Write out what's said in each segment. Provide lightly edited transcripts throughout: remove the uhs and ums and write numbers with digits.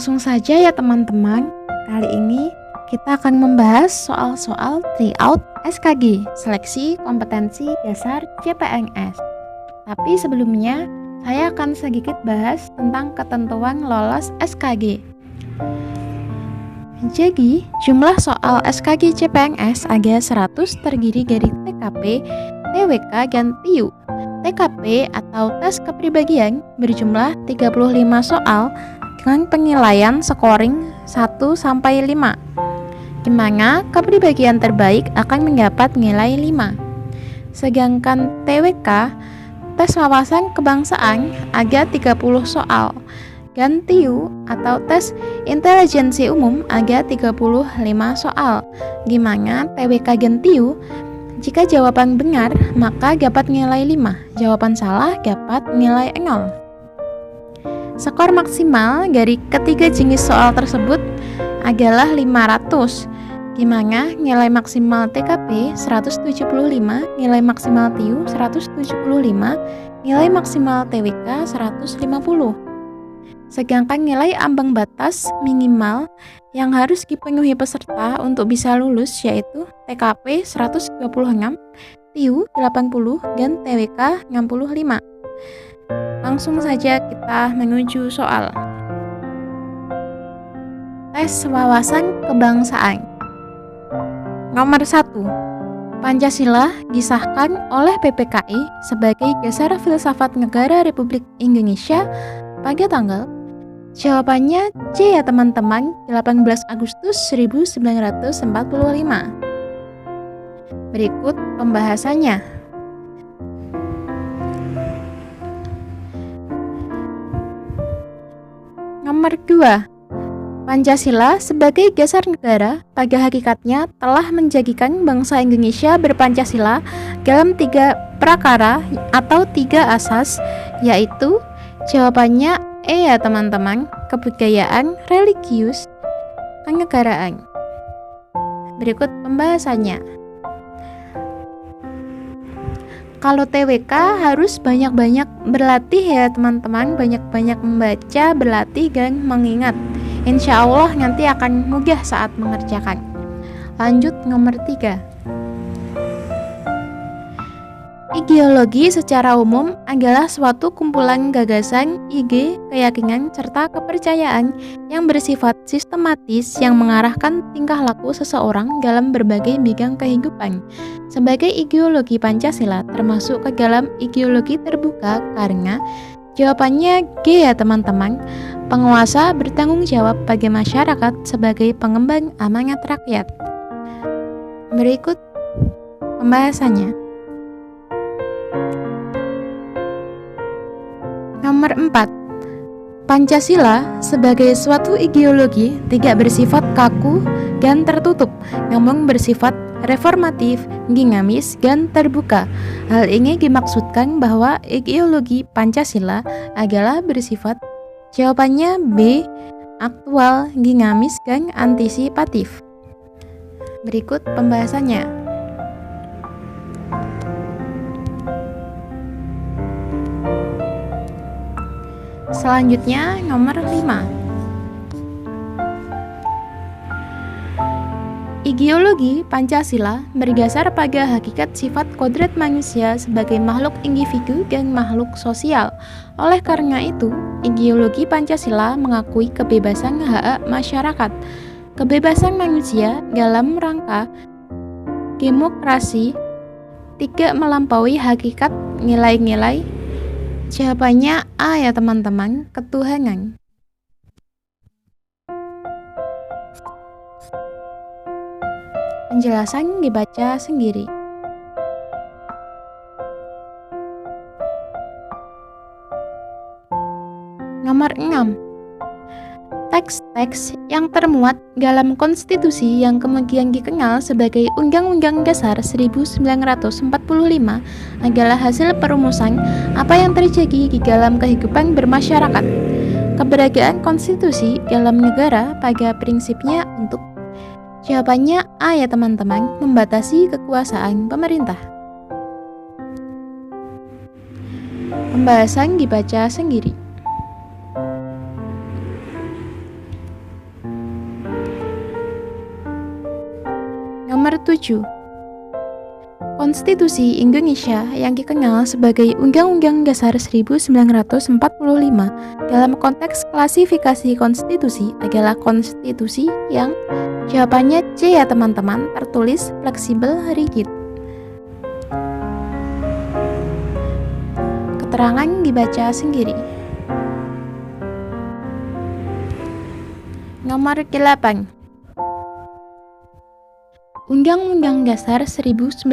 Langsung saja ya teman-teman. Kali ini kita akan membahas soal-soal tryout SKG, seleksi kompetensi dasar CPNS. Tapi sebelumnya, saya akan sedikit bahas tentang ketentuan lolos SKG. Jadi, jumlah soal SKG CPNS ada 100 terdiri dari TKP, TWK, dan TIU. TKP atau tes kepribadian berjumlah 35 soal dengan penilaian scoring 1-5, di mana kepribadian terbaik akan mendapat nilai 5. Sedangkan TWK, tes wawasan kebangsaan, ada 30 soal, dan TIU atau tes intelijensi umum ada 35 soal, di mana TWK dan TIU jika jawaban benar maka dapat nilai 5, jawaban salah dapat nilai 0. Skor maksimal dari ketiga jenis soal tersebut adalah 500, di mana nilai maksimal TKP 175, nilai maksimal TIU 175, nilai maksimal TWK 150. Sedangkan nilai ambang batas minimal yang harus dipenuhi peserta untuk bisa lulus yaitu TKP 126, TIU 80, dan TWK 65. Langsung saja kita menuju soal. Tes wawasan kebangsaan. Nomor 1. Pancasila disahkan oleh PPKI sebagai dasar filsafat negara Republik Indonesia pada tanggal. Jawabannya C ya teman-teman, 18 Agustus 1945. Berikut pembahasannya. Nomor 2. Pancasila sebagai dasar negara pada hakikatnya telah menjadikan bangsa Indonesia berpancasila dalam 3 prakara atau 3 asas, yaitu jawabannya E ya teman-teman, kebudayaan, religius, kenegaraan. Berikut pembahasannya. Kalau TWK harus banyak-banyak berlatih ya teman-teman, banyak-banyak membaca, berlatih, dan mengingat. Insya Allah nanti akan mudah saat mengerjakan. Lanjut nomor 3. Ideologi secara umum adalah suatu kumpulan gagasan, ide, keyakinan, serta kepercayaan yang bersifat sistematis yang mengarahkan tingkah laku seseorang dalam berbagai bidang kehidupan. Sebagai ideologi Pancasila termasuk ke dalam ideologi terbuka karena jawabannya G ya teman-teman, penguasa bertanggung jawab pada masyarakat sebagai pengemban amanat rakyat. Berikut pembahasannya. Nomor 4. Pancasila sebagai suatu ideologi tidak bersifat kaku dan tertutup, namun bersifat reformatif, dinamis, dan terbuka. Hal ini dimaksudkan bahwa ideologi Pancasila adalah bersifat, jawabannya B, aktual, dinamis, dan antisipatif. Berikut pembahasannya. Selanjutnya nomor 5. Ideologi Pancasila berdasar pada hakikat sifat kodrat manusia sebagai makhluk individu dan makhluk sosial. Oleh karena itu, ideologi Pancasila mengakui kebebasan hak masyarakat, kebebasan manusia dalam rangka demokrasi, tidak melampaui hakikat nilai-nilai. Jawabannya A ya teman-teman, ketuhanan. Penjelasan dibaca sendiri. Nomor 6. Teks-teks yang termuat dalam konstitusi yang kemudian dikenal sebagai Undang-Undang Dasar 1945 adalah hasil perumusan apa yang terjadi di dalam kehidupan bermasyarakat. Keberadaan konstitusi dalam negara pada prinsipnya untuk, jawabannya A ya teman-teman, membatasi kekuasaan pemerintah. Pembahasan dibaca sendiri. Nomor 7. Konstitusi Indonesia yang dikenal sebagai Undang-Undang Dasar 1945 dalam konteks klasifikasi konstitusi adalah konstitusi yang jawabannya C ya teman-teman, tertulis fleksibel rigid. Keterangan dibaca sendiri. Nomor 8. Undang-Undang Dasar 1945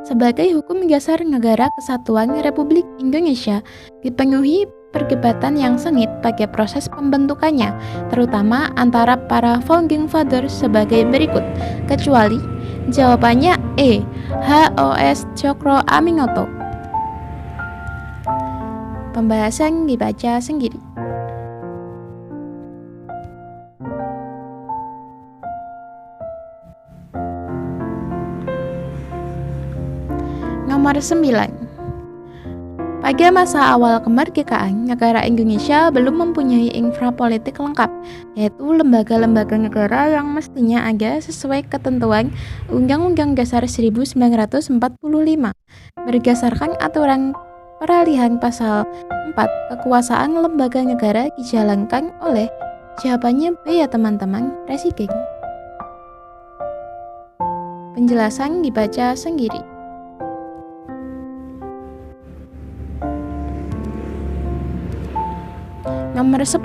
sebagai hukum dasar Negara Kesatuan Republik Indonesia dipenuhi perdebatan yang sengit pada proses pembentukannya, terutama antara para founding fathers sebagai berikut, kecuali jawabannya E. H.O.S. Cokro Aminoto. Pembahasan dibaca sendiri. Nomor 9. Pada masa awal kemerdekaan, negara Indonesia belum mempunyai infrapolitik lengkap, yaitu lembaga-lembaga negara yang mestinya ada sesuai ketentuan Undang-Undang Dasar 1945. Berdasarkan aturan peralihan pasal 4, kekuasaan lembaga negara dijalankan oleh jawabannya B ya teman-teman, Presiden. Penjelasan dibaca sendiri. Nomor 10.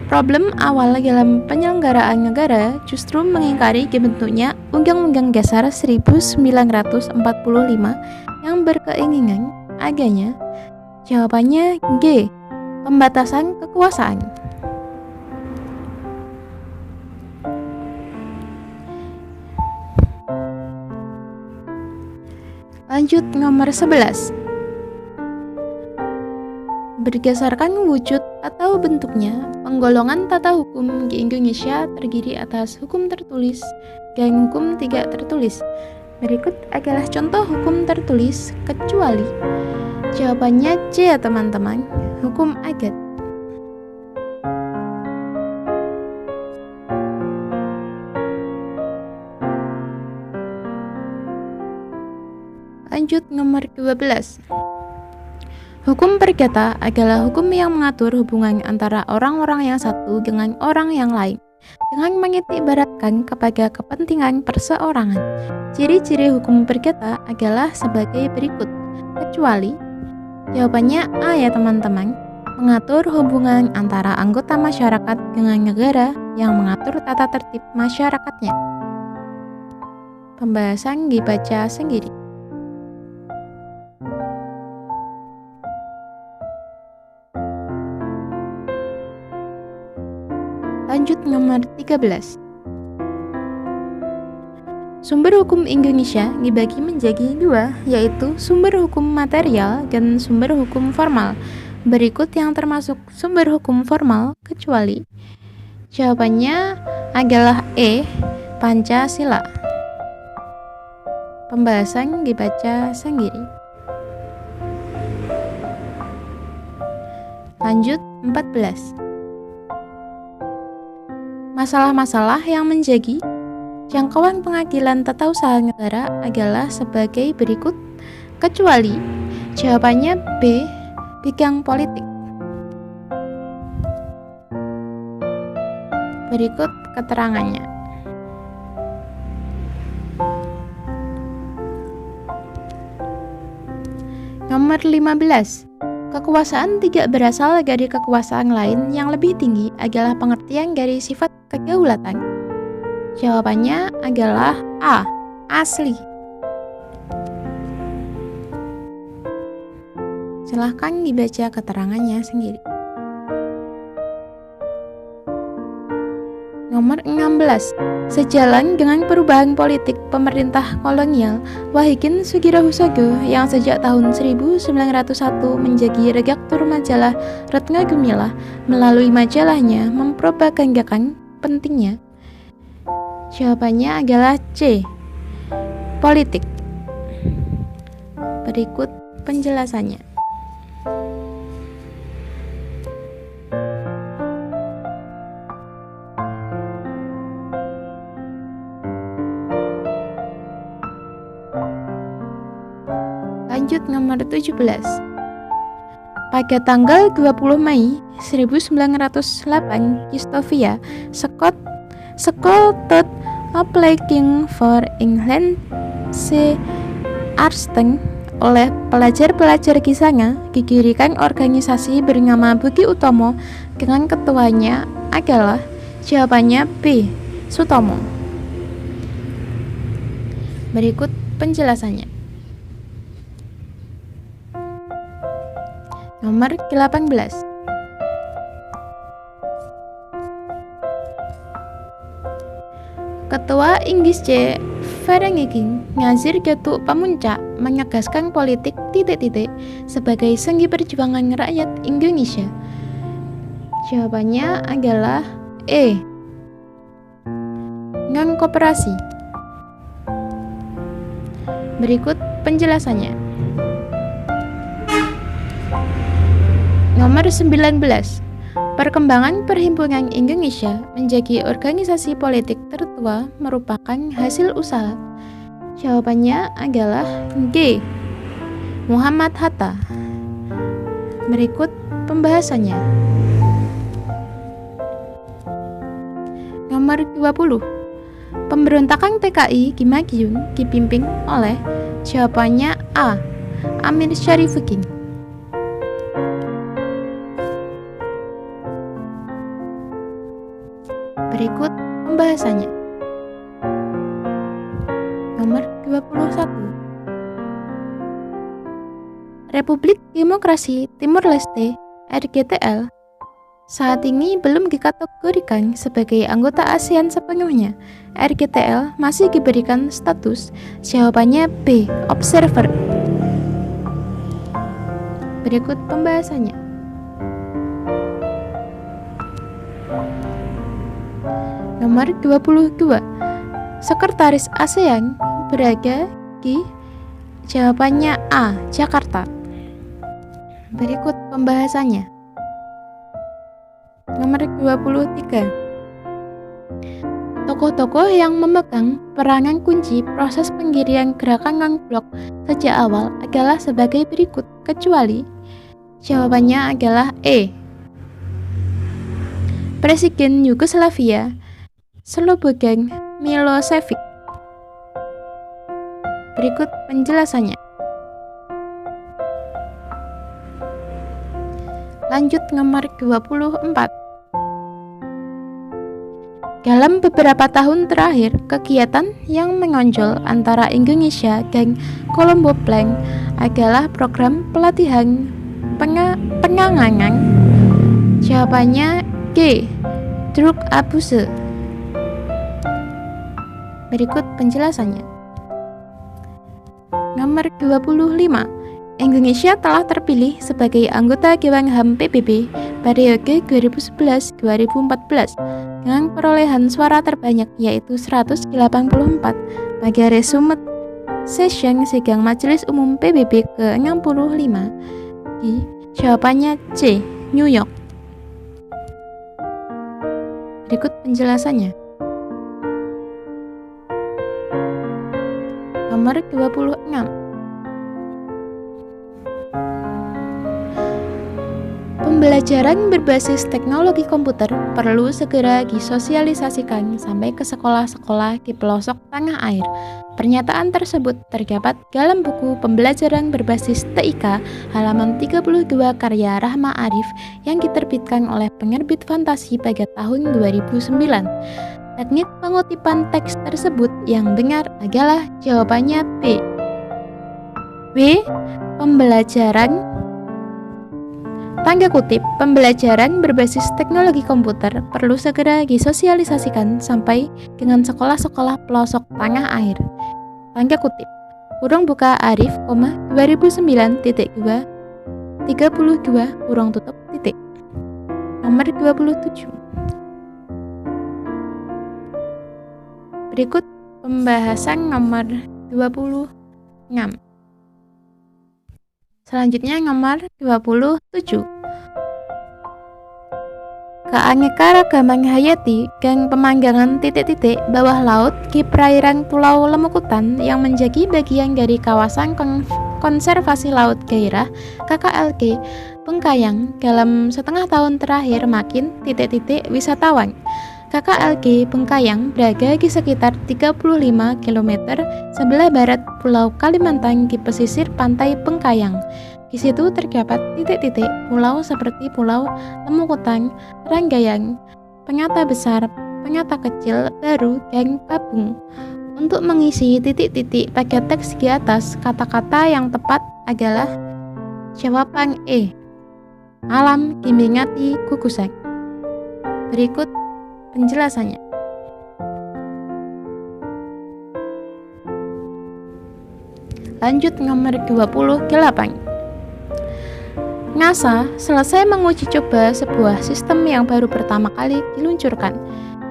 Problem awal dalam penyelenggaraan negara justru mengingkari dibentuknya Undang-Undang Dasar 1945 yang berkeinginan adanya jawabannya G. Pembatasan kekuasaan. Lanjut nomor 11. Berdasarkan wujud atau bentuknya, penggolongan tata hukum di Indonesia terdiri atas hukum tertulis dan hukum tidak tertulis. Berikut adalah contoh hukum tertulis kecuali. Jawabannya C ya teman-teman, hukum adat. Lanjut nomor 12. Hukum perdata adalah hukum yang mengatur hubungan antara orang-orang yang satu dengan orang yang lain, dengan menitikberatkan kepada kepentingan perseorangan. Ciri-ciri hukum perdata adalah sebagai berikut, kecuali. Jawabannya A ya teman-teman, mengatur hubungan antara anggota masyarakat dengan negara yang mengatur tata tertib masyarakatnya. Pembahasan dibaca sendiri. Lanjut nomor 13. Sumber hukum Indonesia dibagi menjadi dua, yaitu sumber hukum material dan sumber hukum formal. Berikut yang termasuk sumber hukum formal kecuali. Jawabannya adalah E. Pancasila. Pembahasan dibaca sendiri. Lanjut 14. Masalah-masalah yang menjadi jangkauan pengadilan tata usaha negara adalah sebagai berikut, kecuali. Jawabannya B. Bidang politik. Berikut keterangannya. Nomor 15. Kekuasaan tidak berasal dari kekuasaan lain yang lebih tinggi adalah pengertian dari sifat kedaulatan. Jawabannya adalah A. Asli. Silahkan dibaca keterangannya sendiri. Nomor 16. Sejalan dengan perubahan politik pemerintah kolonial, Wahidin Sudirohusodo yang sejak tahun 1901 menjadi redaktur majalah Ratna Gumilah melalui majalahnya mempropagandakan pentingnya. Jawabannya adalah C. Politik. Berikut penjelasannya. Lanjut nomor 17. Pada tanggal 20 Mei 1908, Christophia Scotland applying for England se Arsten oleh pelajar-pelajar kisahnya didirikan organisasi bernama Budi Utomo dengan ketuanya adalah jawabannya B. Sutomo. Berikut penjelasannya. Nomor 18. Ketua Inggris C. Varangiking Nazir Datuk Pamuncak menegaskan politik sebagai senggi perjuangan rakyat Indonesia. Jawabannya adalah E. Non-koperasi. Berikut penjelasannya. Nomor 19. Perkembangan Perhimpunan Indonesia menjadi organisasi politik tertua merupakan hasil usaha. Jawabannya adalah D. Muhammad Hatta. Berikut pembahasannya. Nomor 20. Pemberontakan PKI di Madiun dipimpin oleh jawabannya A. Amir Syarifuddin. Berikut pembahasannya. Nomor 21. Republik Demokrasi Timur Leste (RGTL) saat ini belum dikategorikan sebagai anggota ASEAN sepenuhnya. RGTL masih diberikan status jawabannya B. Observer. Berikut pembahasannya. Nomor 22. Sekretaris ASEAN berada di jawabannya A. Jakarta. Berikut pembahasannya. Nomor 23. Tokoh-tokoh yang memegang peranan kunci proses pendirian gerakan non-blok sejak awal adalah sebagai berikut, kecuali jawabannya adalah E. Presiden Yugoslavia Slobodan Milosevic. Berikut penjelasannya. Lanjut nomor 24. Dalam beberapa tahun terakhir, kegiatan yang menonjol antara Indonesia dan Colombo Plan adalah program pelatihan penanganan. Jawabannya G. Drug abuse. Berikut penjelasannya. Nomor 25. Indonesia telah terpilih sebagai anggota Dewan HAM PBB periode 2011-2014 dengan perolehan suara terbanyak yaitu 184 pada resume session sidang Majelis Umum PBB ke-65 di jawabannya C. New York. Berikut penjelasannya. Nomor 26. Pembelajaran berbasis teknologi komputer perlu segera disosialisasikan sampai ke sekolah-sekolah di pelosok tanah air. Pernyataan tersebut terdapat dalam buku Pembelajaran Berbasis TIK halaman 32 karya Rahma Arif yang diterbitkan oleh penerbit Fantasi pada tahun 2009. Teknik pengutipan teks tersebut yang benar adalah jawabannya B. W. Pembelajaran tanda kutip pembelajaran berbasis teknologi komputer perlu segera disosialisasikan sampai dengan sekolah-sekolah pelosok tanah air. Tanda kutip kurung buka Arif, 2009.2 32 kurung tutup titik. Nomor 27. Berikut pembahasan nomor 26. Selanjutnya nomor 27. Keanekaragaman hayati dan pemandangan titik-titik bawah laut di perairan Pulau Lemukutan yang menjadi bagian dari kawasan Konservasi Laut Gairah KKLG Bengkayang dalam setengah tahun terakhir makin wisatawan. KKLG Bengkayang berada di sekitar 35 km sebelah barat Pulau Kalimantan di pesisir pantai Bengkayang. Di situ terdapat titik-titik pulau seperti Pulau Lemukutang, Ranggayang, Penyata Besar, Penyata Kecil, Baru, dan Babung. Untuk mengisi titik-titik pada teks di atas, kata-kata yang tepat adalah jawaban E. Alam Gimbingati Gugusan. Berikut penjelasannya. Lanjut nomor 28. NASA selesai menguji coba sebuah sistem yang baru pertama kali diluncurkan,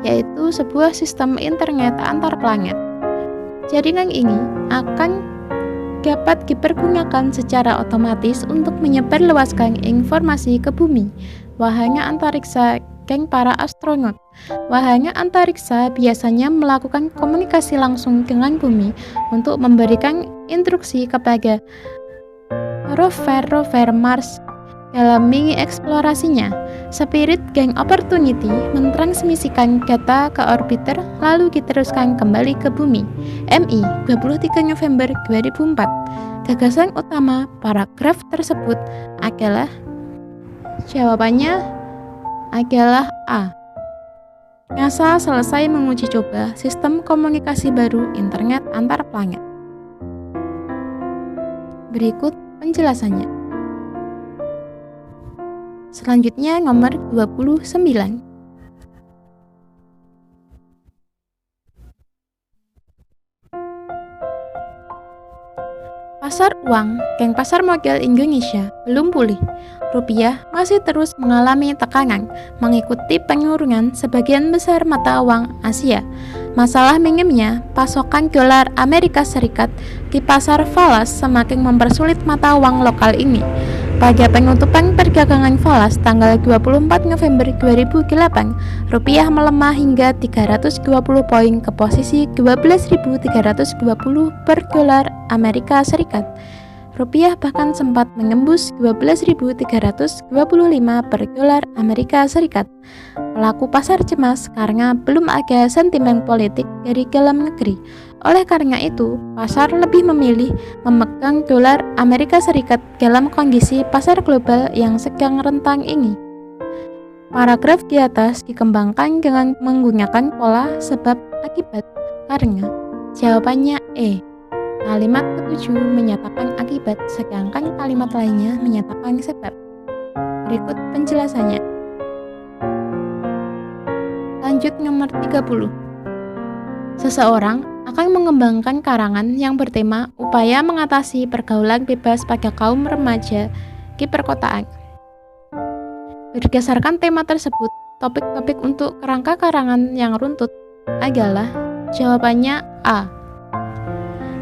yaitu sebuah sistem internet antar planet. Jaringan ini akan dapat dipergunakan secara otomatis untuk menyebarluaskan informasi ke bumi, wahana antariksa, dan para astronot. Wahana antariksa biasanya melakukan komunikasi langsung dengan bumi untuk memberikan instruksi kepada rover Mars dalam mini eksplorasinya. Spirit dan Opportunity mentransmisikan data ke orbiter lalu diteruskan kembali ke bumi. MI 23 November 2004. Gagasan utama paragraf tersebut adalah jawabannya adalah A. NASA selesai menguji coba sistem komunikasi baru internet antar planet. Berikut penjelasannya. Selanjutnya nomor 29. Pasar uang dan pasar modal Indonesia belum pulih. Rupiah masih terus mengalami tekanan mengikuti penurunan sebagian besar mata uang Asia. Masalah minimnya pasokan dolar Amerika Serikat di pasar falas semakin mempersulit mata uang lokal ini. Pada penutupan perdagangan falas tanggal 24 November 2008, rupiah melemah hingga 320 poin ke posisi 12.320 per dolar Amerika Serikat. Rupiah bahkan sempat menembus 12.325 per dolar Amerika Serikat. Pelaku pasar cemas karena belum ada sentimen politik dari dalam negeri. Oleh karena itu, pasar lebih memilih memegang dolar Amerika Serikat dalam kondisi pasar global yang sedang rentan ini. Paragraf di atas dikembangkan dengan menggunakan pola sebab akibat karena jawabannya E. Kalimat ketujuh menyatakan akibat, sedangkan kalimat lainnya menyatakan sebab. Berikut penjelasannya. Lanjut nomor 30. Seseorang akan mengembangkan karangan yang bertema upaya mengatasi pergaulan bebas pada kaum remaja di perkotaan. Berdasarkan tema tersebut, topik-topik untuk kerangka karangan yang runtut adalah jawabannya A.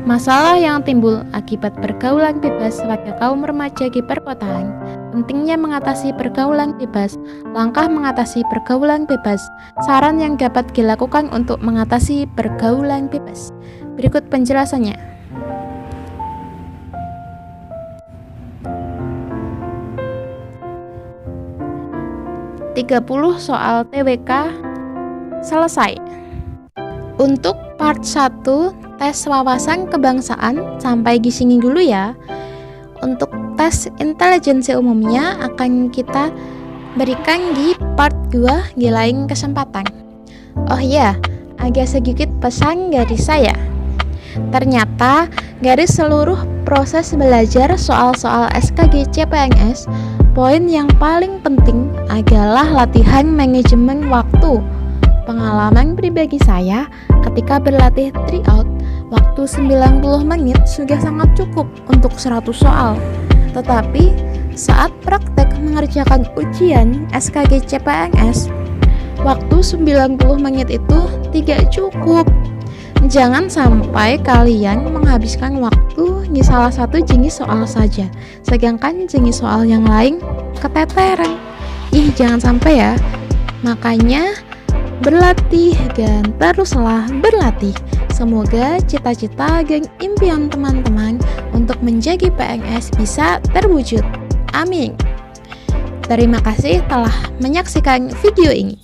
Masalah yang timbul akibat pergaulan bebas pada kaum remaja di perkotaan, pentingnya mengatasi pergaulan bebas, langkah mengatasi pergaulan bebas, saran yang dapat dilakukan untuk mengatasi pergaulan bebas. Berikut penjelasannya. (30) Soal TWK selesai. Untuk part 1 tes wawasan kebangsaan sampai di sini dulu ya. Untuk tes intelijensi umumnya akan kita berikan di part 2 di lain kesempatan. Oh iya, ada sedikit pesan dari saya. Ternyata dari seluruh proses belajar soal-soal SKG CPNS, poin yang paling penting adalah latihan manajemen waktu. Pengalaman pribadi saya ketika berlatih tryout, waktu 90 menit sudah sangat cukup untuk 100 soal. Tetapi saat praktek mengerjakan ujian SKG CPNS, waktu 90 menit itu tidak cukup. Jangan sampai kalian menghabiskan waktu di salah satu jenis soal saja, sedangkan jenis soal yang lain keteteran. Jangan sampai ya. Makanya berlatih dan teruslah berlatih. Semoga cita-cita dan impian teman-teman untuk menjadi PNS bisa terwujud. Amin. Terima kasih telah menyaksikan video ini.